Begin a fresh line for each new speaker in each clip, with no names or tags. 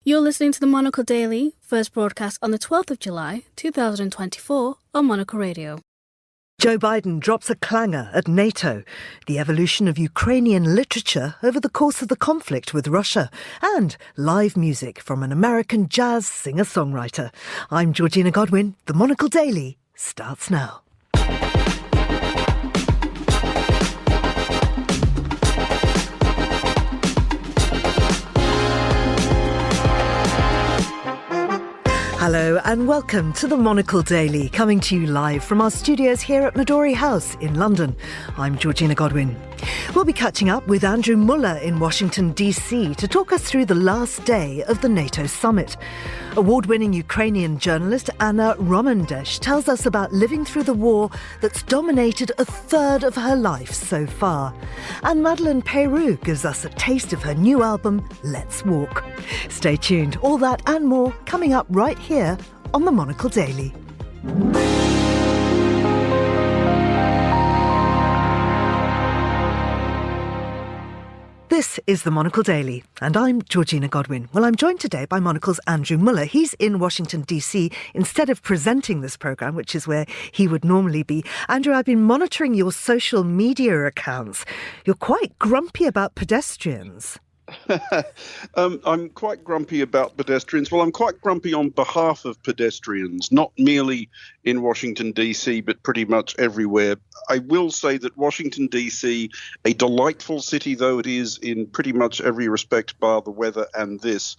You're listening to the Monocle Daily, first broadcast on the 12th of July, 2024 on Monocle Radio.
Joe Biden drops a clanger at Nato, the evolution of Ukrainian literature over the course of the conflict with Russia, and live music from an American jazz singer-songwriter. I'm Georgina Godwin. The Monocle Daily starts now. Hello and welcome to the Monocle Daily, coming to you live from our studios here at Midori House in London. I'm Georgina Godwin. We'll be catching up with Andrew Mueller in Washington, D.C. to talk us through the last day of the Nato summit. Award-winning Ukrainian journalist Anna Romandash tells us about living through the war that's dominated a third of her life so far. And Madeleine Peyroux gives us a taste of her new album, Let's Walk. Stay tuned. All that and more coming up right here on the Monocle Daily. This is the Monocle Daily, and I'm Georgina Godwin. Well, I'm joined today by Monocle's Andrew Mueller. He's in Washington, D.C. instead of presenting this programme, which is where he would normally be. Andrew, I've been monitoring your social media accounts. You're quite grumpy about pedestrians.
I'm quite grumpy about pedestrians. Well, I'm quite grumpy on behalf of pedestrians, not merely in Washington, D.C., but pretty much everywhere. I will say that Washington, D.C., a delightful city though it is in pretty much every respect bar the weather and this,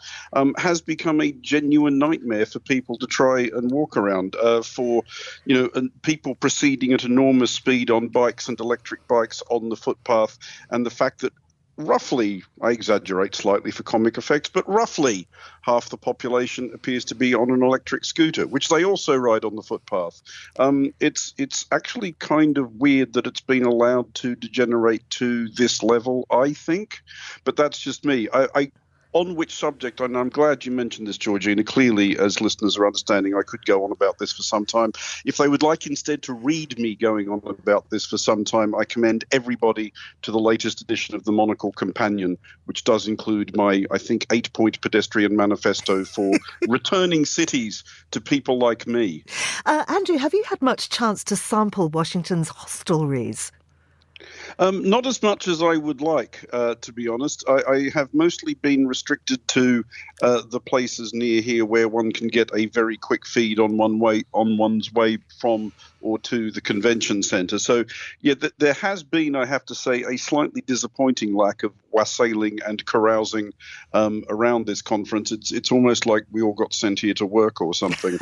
has become a genuine nightmare for people to try and walk around, and people proceeding at enormous speed on bikes and electric bikes on the footpath, and the fact that roughly, I exaggerate slightly for comic effect, but roughly half the population appears to be on an electric scooter, which they also ride on the footpath. It's actually kind of weird that it's been allowed to degenerate to this level, I think, but that's just me. On which subject, and I'm glad you mentioned this, Georgina, clearly, as listeners are understanding, I could go on about this for some time. If they would like instead to read me going on about this for some time, I commend everybody to the latest edition of the Monocle Companion, which does include my, I think, 8-point pedestrian manifesto for returning cities to people like me.
Andrew, have you had much chance to sample Washington's hostelries?
Not as much as I would like, to be honest. I have mostly been restricted to the places near here where one can get a very quick feed on one's way from or to the convention centre. So, yeah, there has been, I have to say, a slightly disappointing lack of wassailing and carousing around this conference. It's almost like we all got sent here to work or something.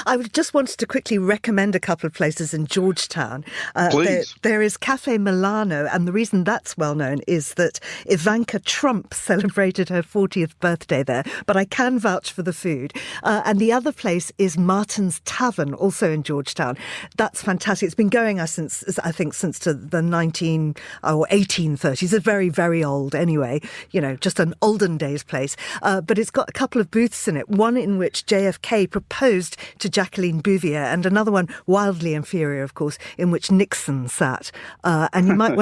I just wanted to quickly recommend a couple of places in Georgetown.
Please.
There is Cafe Milano, and the reason that's well known is that Ivanka Trump celebrated her 40th birthday there, but I can vouch for the food. And the other place is Martin's Tavern, also in Georgetown. That's fantastic. It's been going since the 1830s. It's very, very old anyway, just an olden days place. But it's got a couple of booths in it, one in which JFK proposed to Jacqueline Bouvier, and another one, wildly inferior, of course, in which Nixon sat. And you might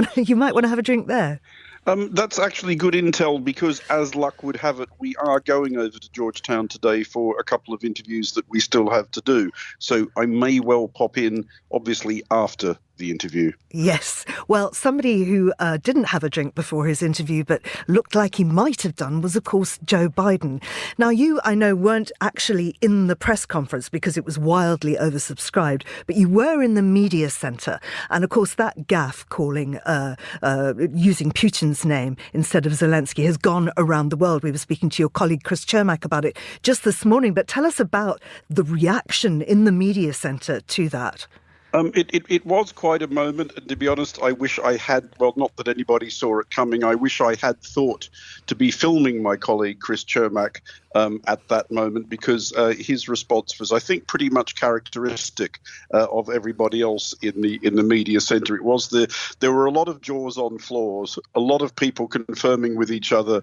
want to have a drink there.
That's actually good intel because, as luck would have it, we are going over to Georgetown today for a couple of interviews that we still have to do. So I may well pop in, obviously, after the interview.
Yes. Well, somebody who didn't have a drink before his interview but looked like he might have done was, of course, Joe Biden. Now, you, I know, weren't actually in the press conference because it was wildly oversubscribed, but you were in the media centre. And, of course, that gaffe calling, using Putin's name instead of Zelensky has gone around the world. We were speaking to your colleague Chris Chermak about it just this morning. But tell us about the reaction in the media centre to that.
It was quite a moment, and to be honest, I wish I had, well, not that anybody saw it coming, I wish I had thought to be filming my colleague Chris Chermak at that moment, because his response was, I think, pretty much characteristic of everybody else in the media centre. It was there were a lot of jaws on floors, a lot of people confirming with each other,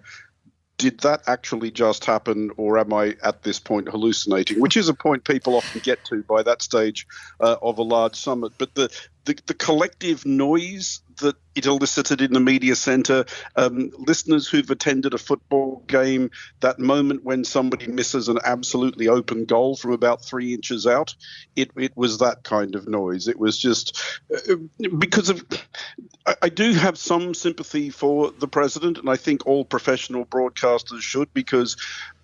did that actually just happen, or am I at this point hallucinating? Which is a point people often get to by that stage of a large summit. But the collective noise that it elicited in the media centre, listeners who've attended a football game, that moment when somebody misses an absolutely open goal from about 3 inches out, it was that kind of noise. It was just because of. I do have some sympathy for the president, and I think all professional broadcasters should, because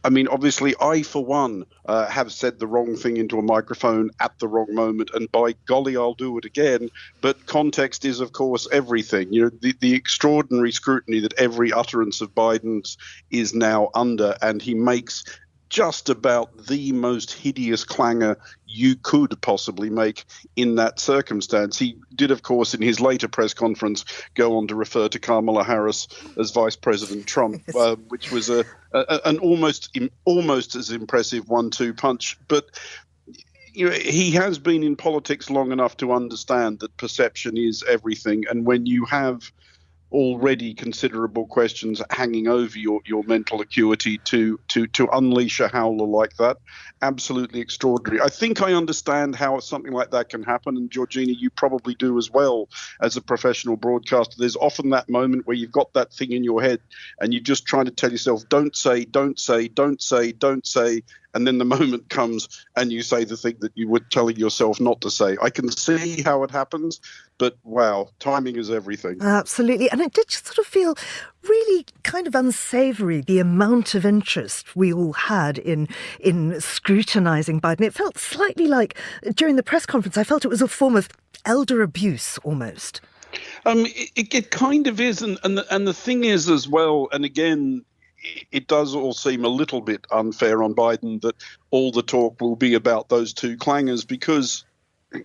I mean, obviously, I, for one, have said the wrong thing into a microphone at the wrong moment, and by golly, I'll do it again. But context is, of course, everything. You know, the extraordinary scrutiny that every utterance of Biden's is now under, and he makes just about the most hideous clangor you could possibly make in that circumstance. He did, of course, in his later press conference, go on to refer to Kamala Harris as Vice President Trump, which was an almost as impressive 1-2 punch. But you know, he has been in politics long enough to understand that perception is everything, and when you have already considerable questions hanging over your mental acuity to unleash a howler like that, absolutely extraordinary. I think I understand how something like that can happen, and Georgina, you probably do as well as a professional broadcaster. There's often that moment where you've got that thing in your head and you're just trying to tell yourself, don't say, don't say, don't say, don't say, and then the moment comes and you say the thing that you were telling yourself not to say. I can see how it happens, but wow, timing is everything.
Absolutely. And it did sort of feel really kind of unsavoury, the amount of interest we all had in scrutinising Biden. It felt slightly like, during the press conference, I felt it was a form of elder abuse almost.
It kind of is. And the thing is as well, and again, it does all seem a little bit unfair on Biden that all the talk will be about those two clangers, because,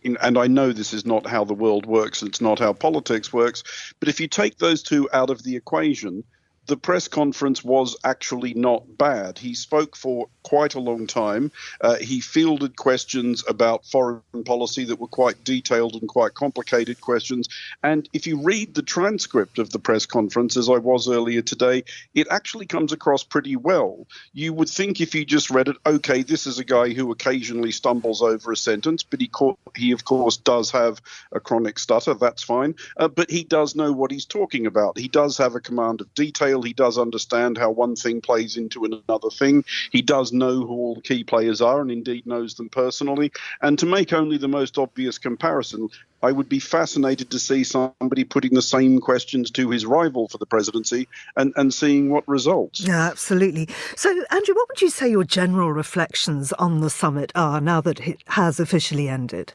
and I know this is not how the world works, it's not how politics works, but if you take those two out of the equation, the press conference was actually not bad. He spoke for quite a long time. He fielded questions about foreign policy that were quite detailed and quite complicated questions. And if you read the transcript of the press conference, as I was earlier today, it actually comes across pretty well. You would think if you just read it, okay, this is a guy who occasionally stumbles over a sentence, but he of course does have a chronic stutter. That's fine. But he does know what he's talking about. He does have a command of detail. He does understand how one thing plays into another thing. He does know who all the key players are, and indeed knows them personally. And to make only the most obvious comparison, I would be fascinated to see somebody putting the same questions to his rival for the presidency and seeing what results.
Yeah, absolutely. So, Andrew, what would you say your general reflections on the summit are now that it has officially ended?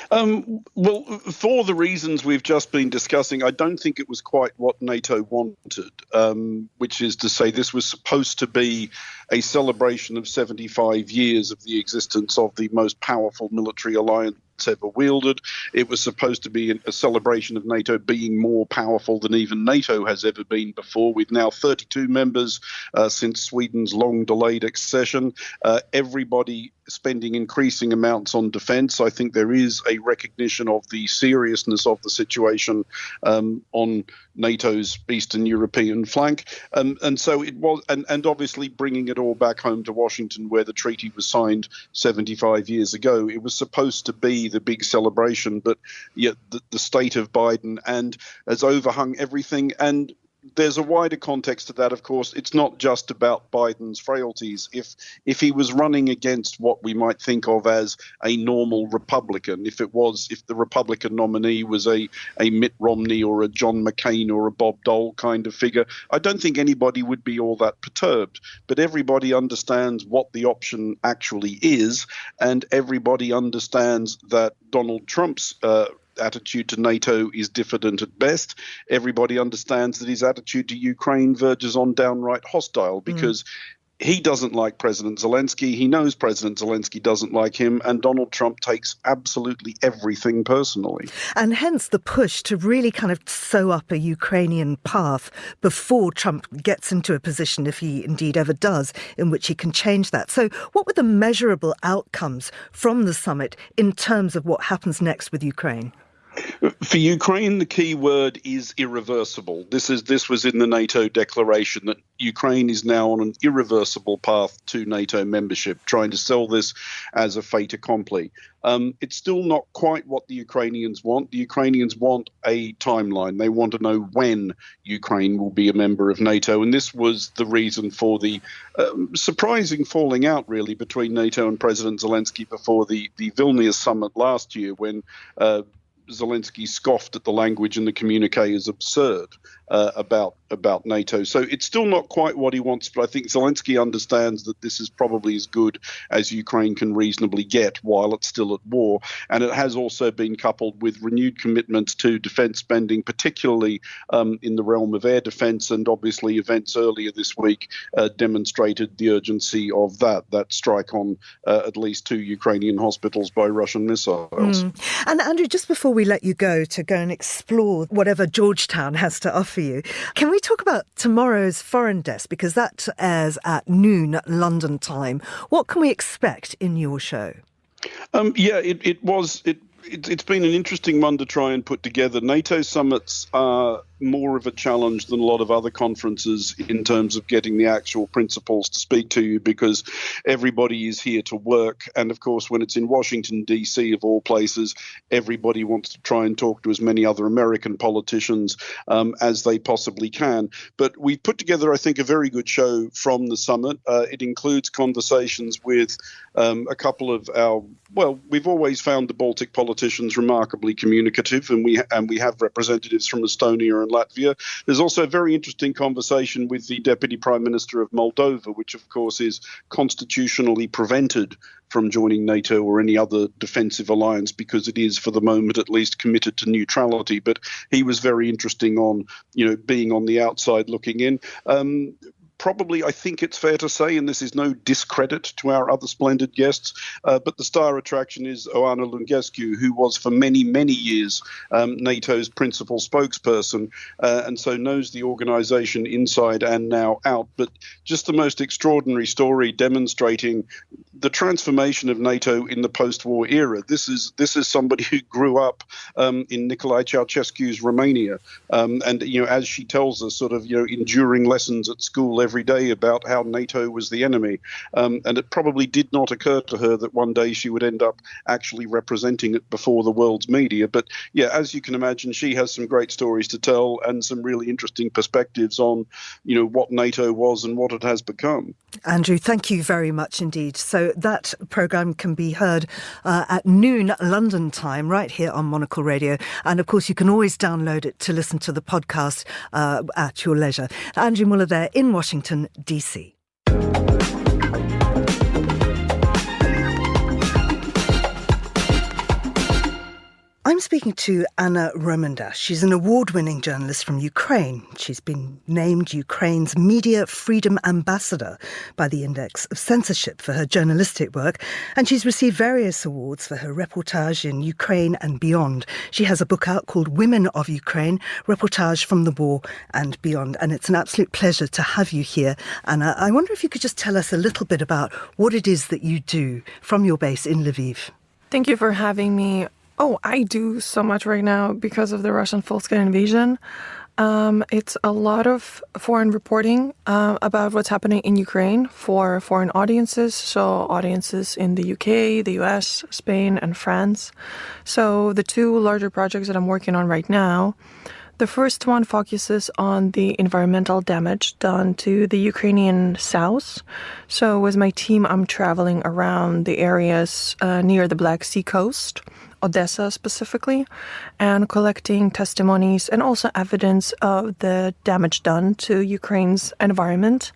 Well, for the reasons we've just been discussing, I don't think it was quite what NATO wanted, which is to say this was supposed to be a celebration of 75 years of the existence of the most powerful military alliance ever wielded. It was supposed to be a celebration of NATO being more powerful than even NATO has ever been before, with now 32 members since Sweden's long-delayed accession. Everybody spending increasing amounts on defence. I think there is a recognition of the seriousness of the situation on NATO's Eastern European flank. And so it was, and obviously bringing it all back home to Washington, where the treaty was signed 75 years ago. It was supposed to be the big celebration, but yet the state of Biden and has overhung everything. And there's a wider context to that, of course. It's not just about Biden's frailties. If he was running against what we might think of as a normal Republican, if the Republican nominee was a Mitt Romney or a John McCain or a Bob Dole kind of figure, I don't think anybody would be all that perturbed. But everybody understands what the option actually is, and everybody understands that Donald Trump's attitude to NATO is diffident at best. Everybody understands that his attitude to Ukraine verges on downright hostile, because he doesn't like President Zelensky. He knows President Zelensky doesn't like him, and Donald Trump takes absolutely everything personally.
And hence the push to really kind of sew up a Ukrainian path before Trump gets into a position, if he indeed ever does, in which he can change that. So what were the measurable outcomes from the summit in terms of what happens next with Ukraine?
For Ukraine, the key word is irreversible. This was in the NATO declaration that Ukraine is now on an irreversible path to NATO membership, trying to sell this as a fait accompli. It's still not quite what the Ukrainians want. The Ukrainians want a timeline. They want to know when Ukraine will be a member of NATO. And this was the reason for the surprising falling out, really, between NATO and President Zelensky before the Vilnius summit last year, when Zelensky scoffed at the language in the communique as absurd about NATO. So it's still not quite what he wants, but I think Zelensky understands that this is probably as good as Ukraine can reasonably get while it's still at war. And it has also been coupled with renewed commitments to defence spending, particularly in the realm of air defence. And obviously events earlier this week demonstrated the urgency of that strike on at least 2 Ukrainian hospitals by Russian missiles.
And Andrew, just before we let you go to go and explore whatever Georgetown has to offer you, can we talk about tomorrow's Foreign Desk, because that airs at noon London time? What can we expect in your show? It's been an interesting one to try and put together. NATO summits are more of a challenge than a lot of other conferences in terms of getting the actual principals to speak to you, because everybody is here to work. And of course, when it's in Washington, D.C., of all places, everybody wants to try and talk to as many other American politicians as they possibly can. But we've put together, I think, a very good show from the summit. It includes conversations with a couple of we've always found the Baltic politicians remarkably communicative, and we have representatives from Estonia and Latvia. There's also a very interesting conversation with the Deputy Prime Minister of Moldova, which of course is constitutionally prevented from joining NATO or any other defensive alliance because it is, for the moment at least, committed to neutrality. But he was very interesting on, being on the outside looking in. Probably, I think it's fair to say, and this is no discredit to our other splendid guests, but the star attraction is Oana Lungescu, who was for many, many years NATO's principal spokesperson, and so knows the organisation inside and now out. But just the most extraordinary story demonstrating the transformation of NATO in the post-war era. This is somebody who grew up in Nicolae Ceausescu's Romania, and as she tells us, enduring lessons at school every day about how NATO was the enemy. And it probably did not occur to her that one day she would end up actually representing it before the world's media. But yeah, as you can imagine, she has some great stories to tell and some really interesting perspectives on, what NATO was and what it has become. Andrew, thank you very much indeed. So that programme can be heard at noon London time right here on Monocle Radio. And of course, you can always download it to listen to the podcast at your leisure. Andrew Mueller there in Washington, D.C. I'm speaking to Anna Romandash. She's an award-winning journalist from Ukraine. She's been named Ukraine's Media Freedom Ambassador by the Index of Censorship for her journalistic work, and she's received various awards for her reportage in Ukraine and beyond. She has a book out called Women of Ukraine, Reportage from the War and Beyond, and it's an absolute pleasure to have you here, Anna. I wonder if you could just tell us a little bit about what it is that you do from your base in Lviv.
Thank you for having me. Oh, I do so much right now because of the Russian full-scale invasion. It's a lot of foreign reporting about what's happening in Ukraine for foreign audiences, so audiences in the UK, the US, Spain, and France. So the two larger projects that I'm working on right now, the first one focuses on the environmental damage done to the Ukrainian south. So with my team, I'm traveling around the areas near the Black Sea coast, Odessa specifically, and collecting testimonies and also evidence of the damage done to Ukraine's environment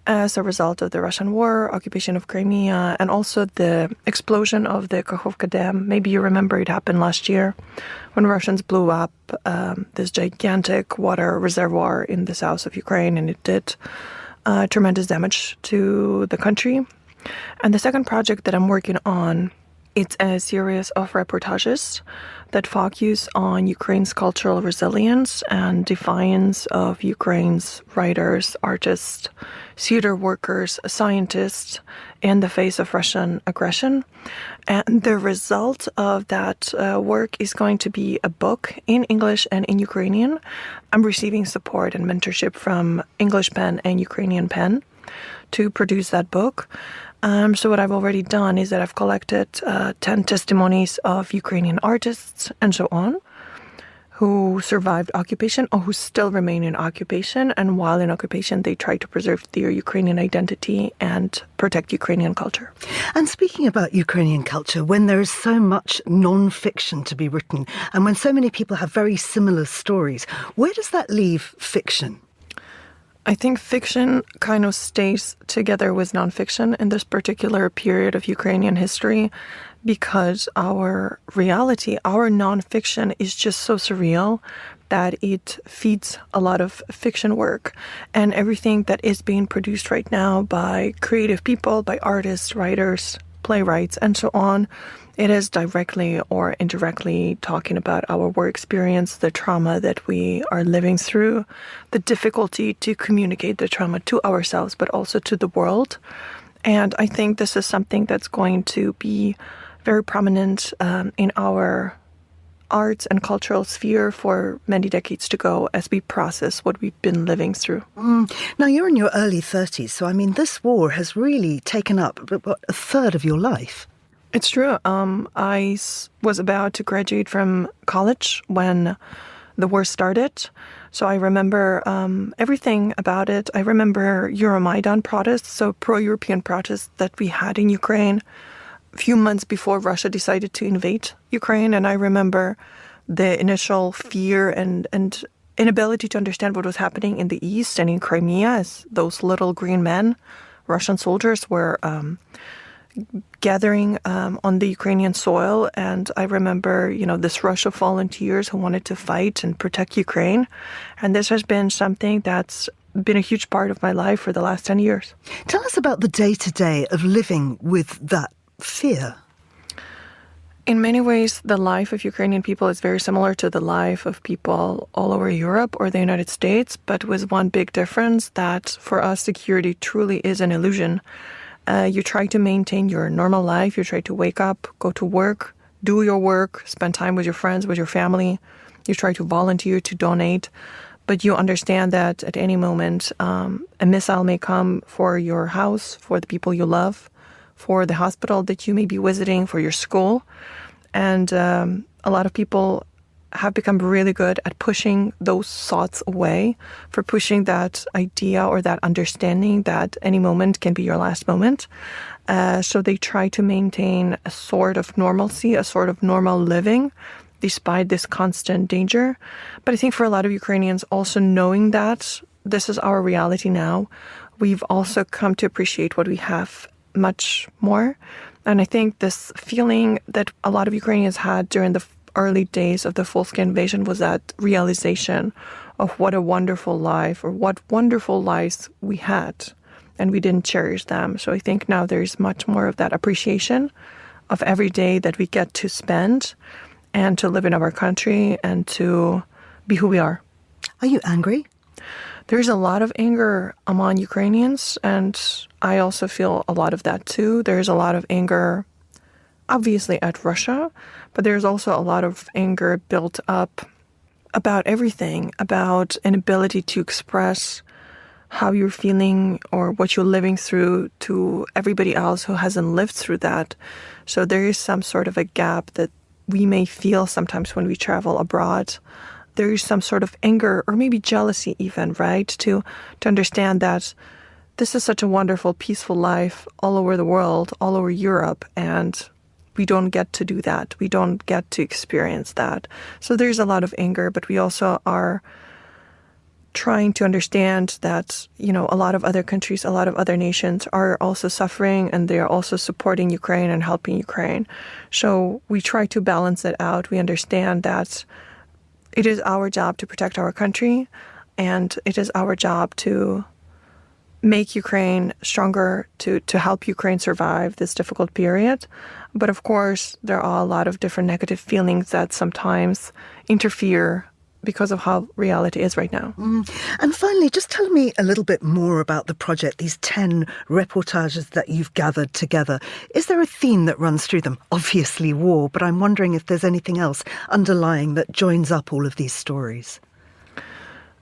as a result of the Russian war, occupation of Crimea, and also the explosion of the Kakhovka Dam. Maybe you remember it happened last year when Russians blew up this gigantic water reservoir in the south of Ukraine, and it did tremendous damage to the country. And the second project that I'm working on It's a series of reportages that focus on Ukraine's cultural resilience and defiance of Ukraine's writers, artists, theater workers, scientists in the face of Russian aggression. And the result of that work is going to be a book in English and in Ukrainian. I'm receiving support and mentorship from English Pen and Ukrainian Pen to produce that book. So what I've already done is that I've collected 10 testimonies of Ukrainian artists and so on who survived occupation or who still remain in occupation. And while in occupation, they try to preserve their Ukrainian identity and protect Ukrainian culture.
And speaking about Ukrainian culture, when there is so much non-fiction to be written and when so many people have very similar stories, where does that leave fiction?
I think fiction kind of stays together with nonfiction in this particular period of Ukrainian history because our reality, our nonfiction is just so surreal that it feeds a lot of fiction work. And everything that is being produced right now by creative people, by artists, writers, playwrights, and so on, it is directly or indirectly talking about our work experience, the trauma that we are living through, the difficulty to communicate the trauma to ourselves, but also to the world. And I think this is something that's going to be very prominent in our arts and cultural sphere for many decades to go as we process what we've been living through.
Now, you're in your early 30s, so I mean, this war has really taken up a third of your life.
It's true. I was about to graduate from college when the war started. So I remember everything about it. I remember Euromaidan protests, so pro-European protests that we had in Ukraine a few months before Russia decided to invade Ukraine. And I remember the initial fear and inability to understand what was happening in the east and in Crimea as those little green men, Russian soldiers, were gathering on the Ukrainian soil. And I remember, this rush of volunteers who wanted to fight and protect Ukraine. And this has been something that's been a huge part of my life for the last 10 years.
Tell us about the day-to-day of living with that fear.
In many ways, the life of Ukrainian people is very similar to the life of people all over Europe or the United States, but with one big difference that for us, security truly is an illusion. You try to maintain your normal life. You try to wake up, go to work, do your work, spend time with your friends, with your family. You try to volunteer, to donate. But you understand that at any moment, a missile may come for your house, for the people you love, for the hospital that you may be visiting, for your school. And a lot of people have become really good at pushing those thoughts away, for pushing that idea or that understanding that any moment can be your last moment. So they try to maintain a sort of normalcy, a sort of normal living, despite this constant danger. But I think for a lot of Ukrainians, also knowing that this is our reality now, we've also come to appreciate what we have much more. And I think this feeling that a lot of Ukrainians had during the early days of the full-scale invasion was that realization of what a wonderful life or what wonderful lives we had, and we didn't cherish them. So I think now there's much more of that appreciation of every day that we get to spend and to live in our country and to be who we are.
Are you angry?
There's a lot of anger among Ukrainians, and I also feel a lot of that too. There's a lot of anger, obviously, at Russia, but there's also a lot of anger built up about everything, about an ability to express how you're feeling or what you're living through to everybody else who hasn't lived through that. So there is some sort of a gap that we may feel sometimes when we travel abroad. There is some sort of anger or maybe jealousy even, right? To understand that this is such a wonderful, peaceful life all over the world, all over Europe, and we don't get to do that. We don't get to experience that. So there's a lot of anger, but we also are trying to understand that, a lot of other countries, a lot of other nations are also suffering, and they are also supporting Ukraine and helping Ukraine. So we try to balance it out. We understand that it is our job to protect our country, and it is our job to make Ukraine stronger, to help Ukraine survive this difficult period. But of course, there are a lot of different negative feelings that sometimes interfere because of how reality is right now.
And finally, just tell me a little bit more about the project, these 10 reportages that you've gathered together. Is there a theme that runs through them? Obviously war, but I'm wondering if there's anything else underlying that joins up all of these stories.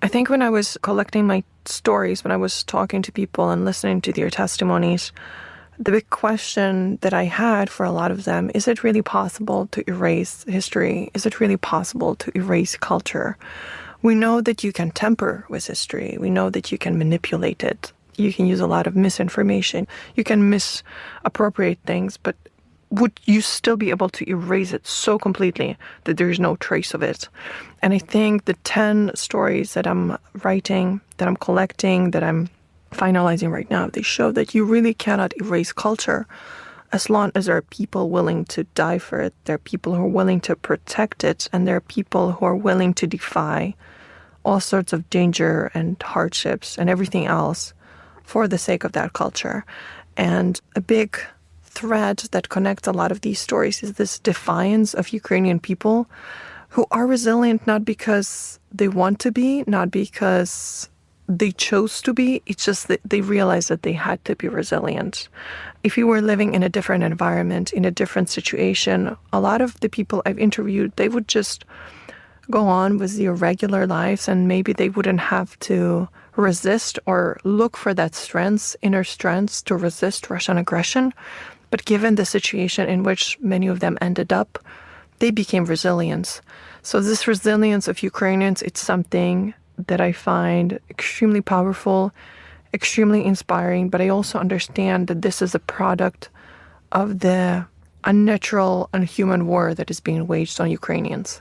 I think when I was collecting my stories, when I was talking to people and listening to their testimonies, the big question that I had for a lot of them, is it really possible to erase history? Is it really possible to erase culture? We know that you can tamper with history. We know that you can manipulate it. You can use a lot of misinformation. You can misappropriate things, but would you still be able to erase it so completely that there is no trace of it? And I think the 10 stories that I'm writing, that I'm collecting, that I'm finalizing right now, they show that you really cannot erase culture as long as there are people willing to die for it. There are people who are willing to protect it, and there are people who are willing to defy all sorts of danger and hardships and everything else for the sake of that culture. And a big thread that connects a lot of these stories is this defiance of Ukrainian people who are resilient not because they want to be, not because they chose to be. It's just that they realized that they had to be resilient. If you were living in a different environment, in a different situation, a lot of the people I've interviewed, they would just go on with their regular lives, and maybe they wouldn't have to resist or look for that inner strength to resist Russian aggression. But given the situation in which many of them ended up, they became resilient. So this resilience of Ukrainians, it's something that I find extremely powerful, extremely inspiring, but I also understand that this is a product of the unnatural, unhuman war that is being waged on Ukrainians.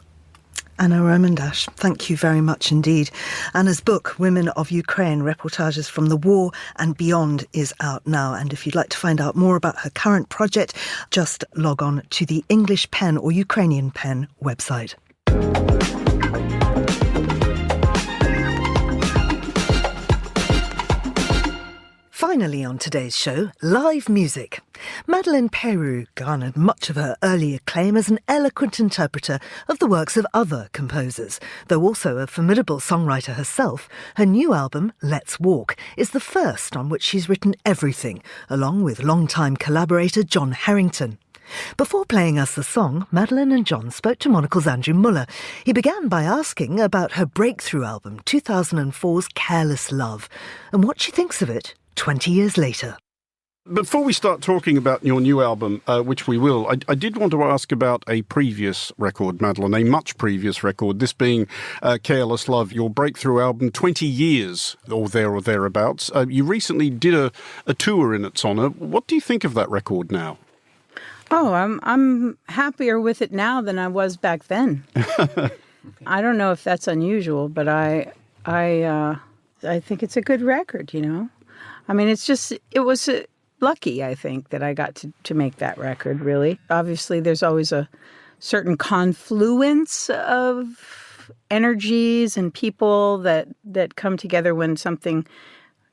Anna Romandash, thank you very much indeed. Anna's book, Women of Ukraine, Reportages from the War and Beyond, is out now. And if you'd like to find out more about her current project, just log on to the English Pen or Ukrainian Pen website. Finally on today's show, live music. Madeleine Peyroux garnered much of her early acclaim as an eloquent interpreter of the works of other composers. Though also a formidable songwriter herself, her new album, Let's Walk, is the first on which she's written everything, along with longtime collaborator John Harrington. Before playing us the song, Madeleine and John spoke to Monocle's Andrew Mueller. He began by asking about her breakthrough album, 2004's Careless Love, and what she thinks of it 20 years later.
Before we start talking about your new album, which we will, I did want to ask about a previous record, Madeleine, a much previous record, this being Careless Love, your breakthrough album, 20 years or thereabouts. You recently did a tour in its honour. What do you think of that record now?
Oh, I'm happier with it now than I was back then. I don't know if that's unusual, but I think it's a good record, you know. I mean, it was lucky, I think, that I got to make that record, really. Obviously, there's always a certain confluence of energies and people that come together when something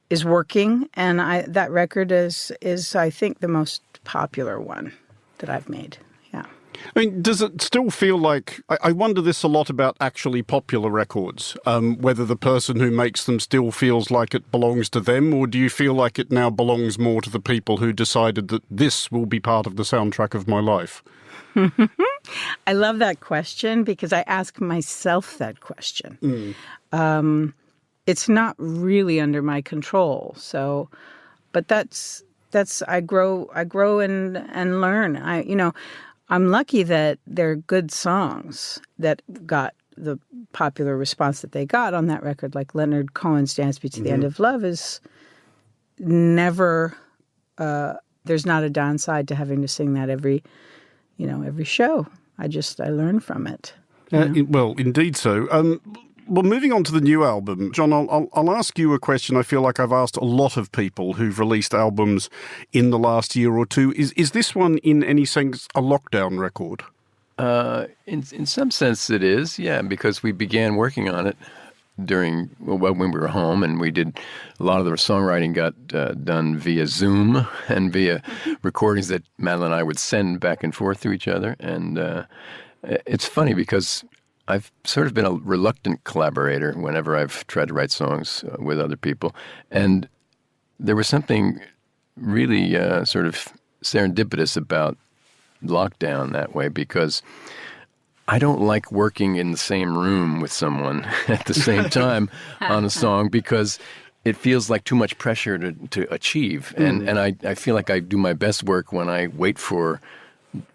is working. And that record is, I think, the most popular one that I've made. Yeah.
I mean, does it still feel like... I wonder this a lot about actually popular records, whether the person who makes them still feels like it belongs to them, or do you feel like it now belongs more to the people who decided that this will be part of the soundtrack of my life?
I love that question because I ask myself that question. It's not really under my control, so... But that's I grow and learn. I'm lucky that they're good songs that got the popular response that they got on that record, like Leonard Cohen's Dance Me to the End of Love is never, there's not a downside to having to sing that every show. I learn from it.
Well, indeed so. Well, moving on to the new album, John, I'll ask you a question I feel like I've asked a lot of people who've released albums in the last year or two. Is this one, in any sense, a lockdown record?
In some sense it is, yeah, because we began working on it when we were home, and we did a lot of the songwriting got done via Zoom and via recordings that Madeleine and I would send back and forth to each other. And it's funny because I've sort of been a reluctant collaborator whenever I've tried to write songs with other people. And there was something really sort of serendipitous about lockdown that way, because I don't like working in the same room with someone at the same time on a song, because it feels like too much pressure to achieve. And I feel like I do my best work when I wait for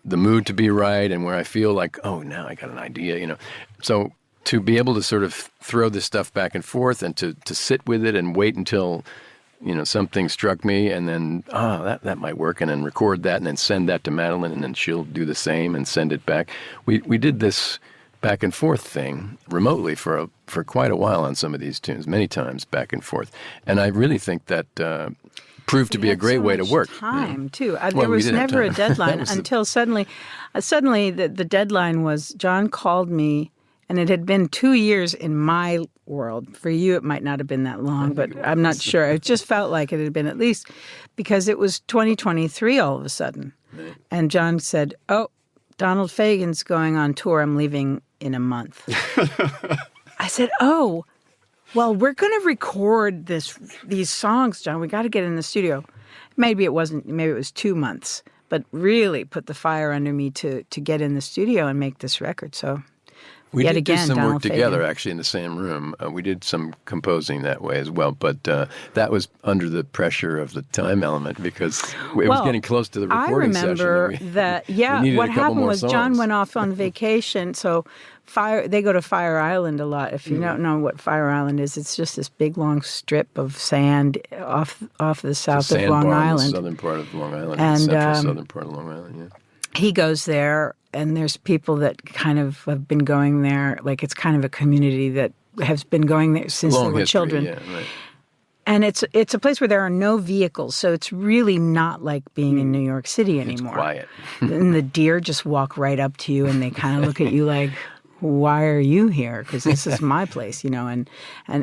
the mood to be right and where I feel like, oh, now I got an idea, So to be able to sort of throw this stuff back and forth and to sit with it and wait until something struck me, and then, that might work, and then record that, and then send that to Madeleine, and then she'll do the same and send it back. We did this back and forth thing remotely for quite a while on some of these tunes, many times back and forth. And I really think that proved to be a great way to work.
Time, too. There was never a deadline until suddenly the deadline was, John called me, and it had been 2 years in my world. For you, it might not have been that long, but I'm not sure. It just felt like it had been at least, because it was 2023 all of a sudden. Right. And John said, oh, Donald Fagen's going on tour. I'm leaving in a month. I said, oh, well, we're going to record these songs, John. We got to get in the studio. Maybe it was 2 months, but really put the fire under me to get in the studio and make this record. So
we did do some work together, actually, in the same room. We did some composing that way as well, but that was under the pressure of the time element, because it was getting close to the recording session.
I remember that, what happened was John went off on vacation, so they go to Fire Island a lot. If you don't know what Fire Island is, it's just this big, long strip of sand off the south of Long Island.
The southern part of Long Island, and central southern part of Long Island, yeah.
He goes there, and there's people that kind of have been going there. Like, it's kind of a community that has been going there since they were children.
Yeah, right.
And it's a place where there are no vehicles, so it's really not like being in New York City anymore.
It's quiet.
And the deer just walk right up to you, and they kind of look at you like, why are you here? Because this is my place, and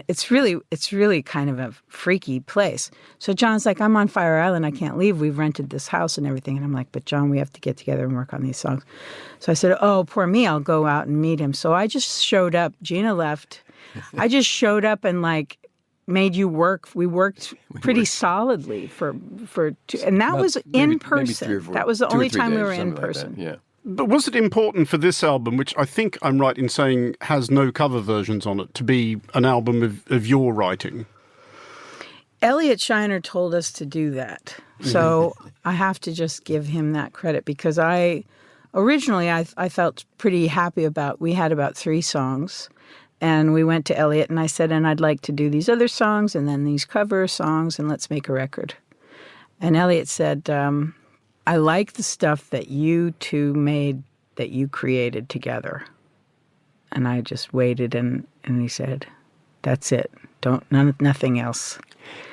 it's really kind of a freaky place. So John's like, I'm on Fire Island, I can't leave. We've rented this house and everything. And I'm like, but John, we have to get together and work on these songs. So I said, oh, poor me, I'll go out and meet him. So I just showed up. Gina left. I just showed up and made you work. We worked pretty solidly for and that was in person. That was the only time we were in person.
Yeah.
But was it important for this album, which I think I'm right in saying has no cover versions on it, to be an album of your writing?
Elliot Shiner told us to do that. So I have to just give him that credit, because originally I felt pretty happy we had about 3 songs, and we went to Elliot and I said, and I'd like to do these other songs and then these cover songs, and let's make a record. And Elliot said, I like the stuff that you two made, that you created together. And I just waited, and he said, that's it. Nothing else.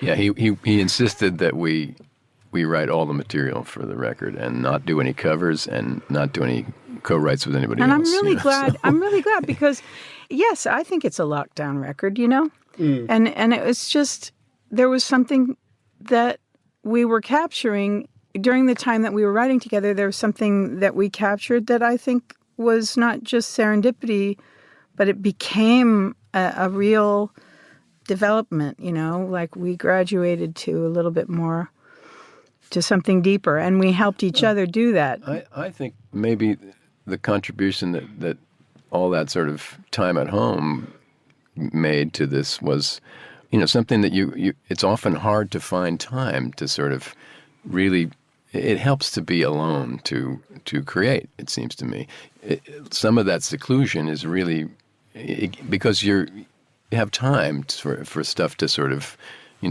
Yeah, he insisted that we write all the material for the record and not do any covers and not do any co-writes with anybody else.
And I'm really glad. So. I'm really glad, because, yes, I think it's a lockdown record, And it was just, there was something that we were capturing during the time that we were writing together. There was something that we captured that I think was not just serendipity, but it became a real development, like we graduated to a little bit more, to something deeper, and we helped each other do that.
I think maybe the contribution that all that sort of time at home made to this was, something that you it's often hard to find time to sort of really. It helps to be alone to create, it seems to me. Some of that seclusion is really because you have time for stuff to sort of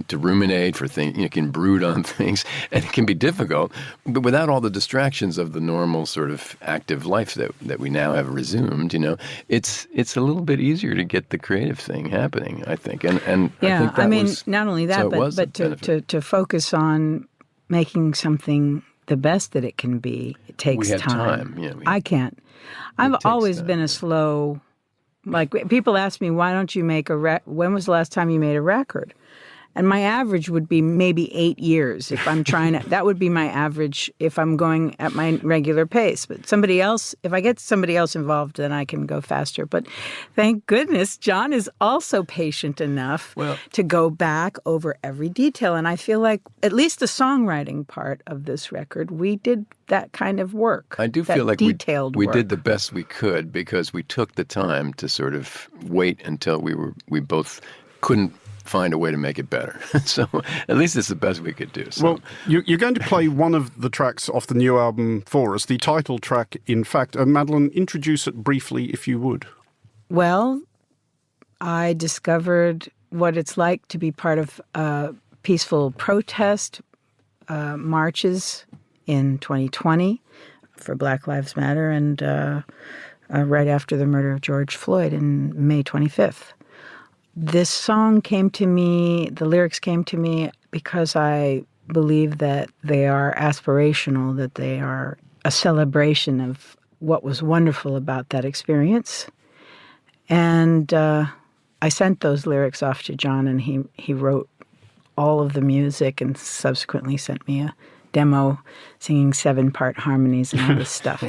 to ruminate, for things, you can brood on things, and it can be difficult, but without all the distractions of the normal sort of active life that we now have resumed, it's a little bit easier to get the creative thing happening, I think. And
yeah,
I think that
not only that, but to focus on making something the best that it can be, it takes
time.
Yeah, I can't. I've always been a slow Like people ask me, why don't you make when was the last time you made a record? And my average would be maybe 8 years if I'm trying to. That would be my average if I'm going at my regular pace. But if I get somebody else involved, then I can go faster. But thank goodness John is also patient enough to go back over every detail. And I feel like at least the songwriting part of this record, we did that kind of work.
I do feel like
we
did the best we could because we took the time to sort of wait until we both couldn't find a way to make it better. So at least it's the best we could do. So.
Well, you're going to play one of the tracks off the new album for us, the title track, in fact. Madeleine, introduce it briefly, if you would.
Well, I discovered what it's like to be part of peaceful protest marches in 2020 for Black Lives Matter and right after the murder of George Floyd in May 25th. This song came to me, the lyrics came to me because I believe that they are aspirational, that they are a celebration of what was wonderful about that experience. And I sent those lyrics off to John, and he wrote all of the music and subsequently sent me a demo singing 7-part harmonies and all this stuff.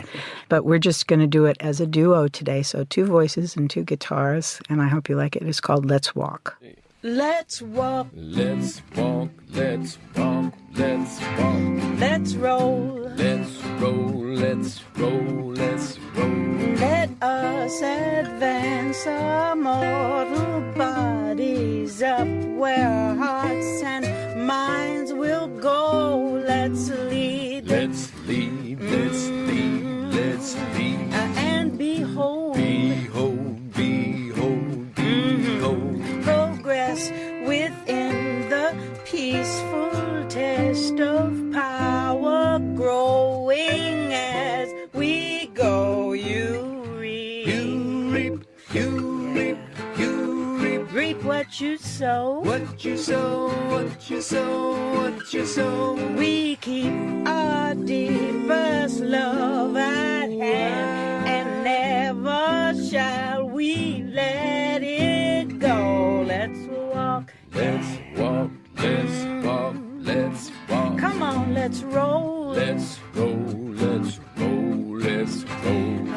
But we're just going to do it as a duo today. So 2 voices and 2 guitars. And I hope you like it. It's called Let's Walk.
Let's walk.
Let's walk. Let's walk. Let's walk.
Let's roll.
Let's roll. Let's roll. Let's roll.
Let us advance our mortal bodies up where our hearts and minds will go. Let's lead.
Let's lead. Let's lead. Let's lead.
And behold.
Behold. Behold. Behold.
Progress within the peaceful test of power growing as we go. You reap.
You reap. You reap. You reap.
Reap what you sow.
What you sow. What you sow. What you sow.
We keep our deepest love at hand, and never shall we let it go. Let's walk.
Let's walk. Let's walk. Let's walk.
Come on, let's roll.
Let's roll. Let's roll. Let's roll.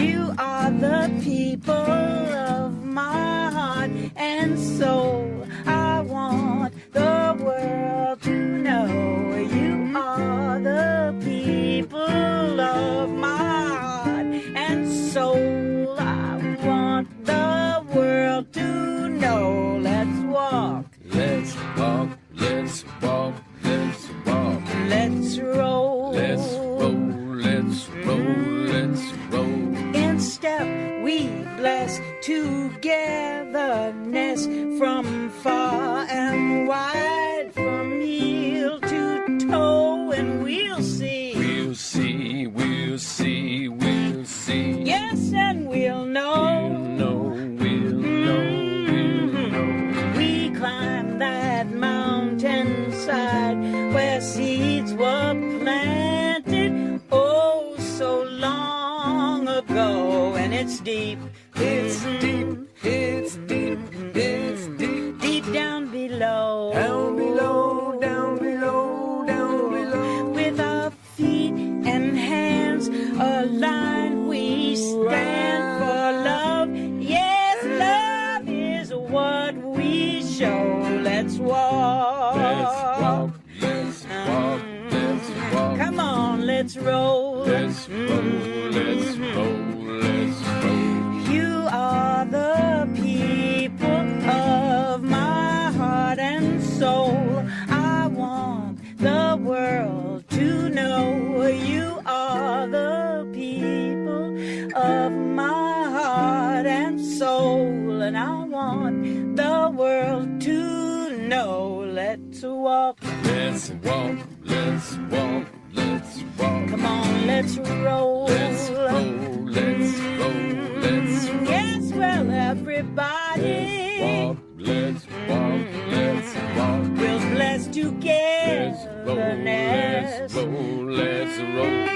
You are the people of my heart and soul. I want the world to know you are the people of my heart and soul. I want the world to know. Let's walk.
Let's walk. Let's walk. Let's walk.
Let's roll.
Let's roll. Let's roll. Let's roll.
In step we bless togetherness from far and wide, from heel to toe, and we'll see.
We'll see. We'll see. We'll see.
Yes, and we'll know.
We'll know. We'll know. We'll know.
We climb that mountainside where seeds were planted oh so long ago, and it's deep.
It's deep. It's deep. It's deep.
Deep down below.
Down below. Down below. Down below.
With our feet and hands aligned, we stand for love. Yes, love is what we show. Let's walk.
Let's walk. Let's walk. Let's walk.
Come on, let's roll.
Let's roll. Let's roll. Let's roll.
You are the people of my heart and soul. I want the world to know you are the people of my heart and soul. And I want the world to know. Let's walk.
Let's walk. Let's walk. Let's walk.
Come on, let's roll.
Let's roll. Let's roll. Let's roll.
Yes, well, everybody.
Let's walk. Let's walk.
We'll bless togetherness.
Let's roll. Let's roll.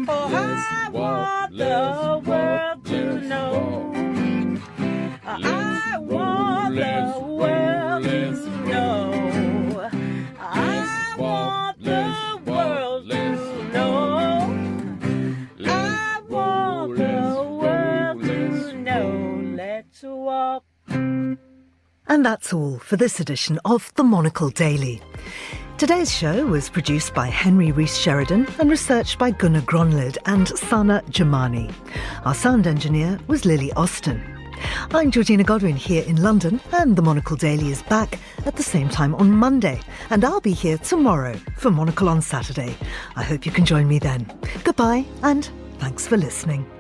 Oh, I want the world to know
And that's all for this edition of the Monocle Daily. Today's show was produced by Henry Rees-Sheridan and researched by Gunnar Gronlid and Sana Jamani. Our sound engineer was Lily Austin. I'm Georgina Godwin here in London, and the Monocle Daily is back at the same time on Monday. And I'll be here tomorrow for Monocle on Saturday. I hope you can join me then. Goodbye, and thanks for listening.